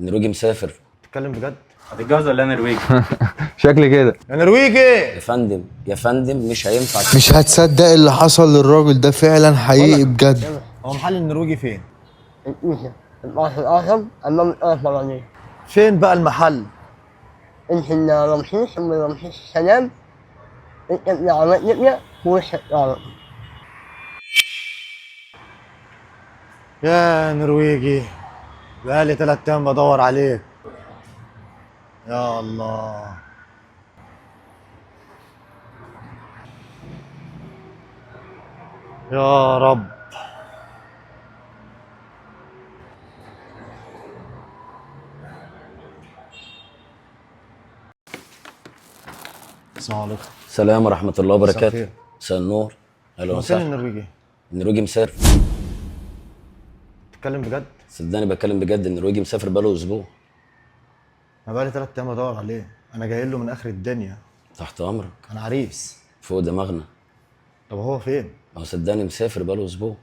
النرويجي مسافر. تتكلم بجد؟ هتتجوز ولا انا نرويجي؟ شكلي كده. يا نرويجي يا فندم يا فندم مش هينفع. مش هتصدق اللي حصل للراجل ده، فعلا حقيقي بجد. هو محل النرويجي فين؟ الآخر أمام الآخر. فين بقى المحل؟ أنت رمسيس من رمسيس السلام، أنت من عماد ليبيا وش الطارق. يا نرويجي بقالي 3 ايام بدور عليك. يا الله. يا رب. السلام عليكم. السلام ورحمه الله مساء وبركاته. الخير. مساء النور. اهلا هو فين وسهلا. النرويجي؟ النرويجي مسافر. تتكلم بجد؟ صدقني بتكلم بجد، النرويجي مسافر بقاله اسبوع. انا بقالي 3 ايام بدور عليه، انا جاي له من اخر الدنيا، تحت امرك. انا عريس. فوق دماغنا. طب هو فين؟ هو صدقني مسافر بقاله اسبوع.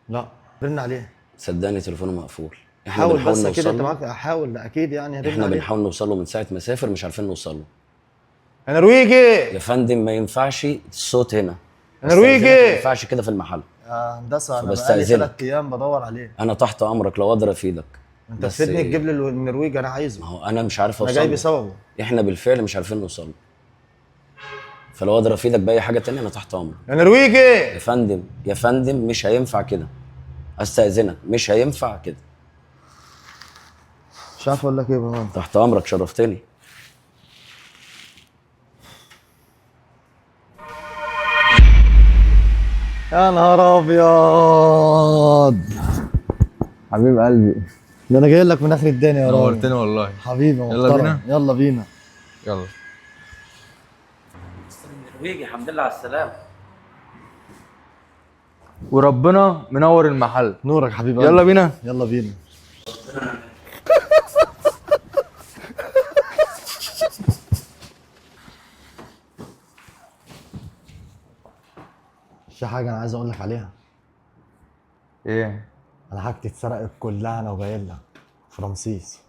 لا رن عليه. صدقني تليفونه مقفول. حاول بس نوصل اكيد انت له. معاك، احاول اكيد يعني هرن احنا عليه. بنحاول نوصل له من ساعه ما سافر، مش عارفين نوصل له. يا نرويجي يا فندم ما ينفعش الصوت هنا. يا نرويجي ما ينفعش كده في المحل. يا هندسه انا فبستأذنك. بقالي 3 ايام بدور عليه. انا تحت امرك لو اقدر افيدك. انت بس تفيدني تجيب لي النرويجي انا ما عايزه. هو انا مش عارف انا اوصل جاي له. بسببه. احنا بالفعل مش عارفين نوصل له. فلو اقدر افيدك باي حاجه تانية انا تحت امرك. يا نرويجي يا فندم يا فندم مش هينفع كده. استاذنك مش هينفع كده. مش عارف اقول لك ايه بقى. تحت امرك، شرفتني. يا نهار ابيض. حبيب قلبي، ده انا جاي لك من اخر الدنيا يا راجل. نورتني والله. حبيبي يلا محترم. بينا؟ يلا بينا. يلا. النرويجي الحمد لله على السلامه. وربنا منور المحل. نورك حبيبي. يلا بينا. يلا بينا. في حاجة أنا عايز أقول لك عليها. ايه؟ أنا حاجتي اتسرقت كلها أنا وجاي لك في رمسيس.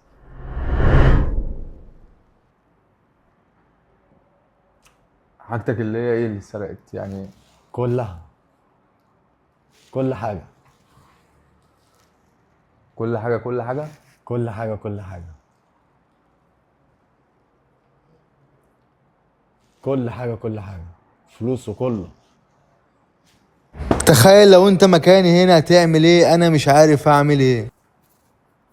حاجتك اللي هي ايه اللي اتسرقت يعني؟ كلها. كل حاجة. كل حاجه كل حاجه. كل حاجة كل حاجة. كل حاجة كل حاجة. فلوس وكله. تخيل لو انت مكاني هنا هتعمل ايه؟ انا مش عارف اعمل ايه.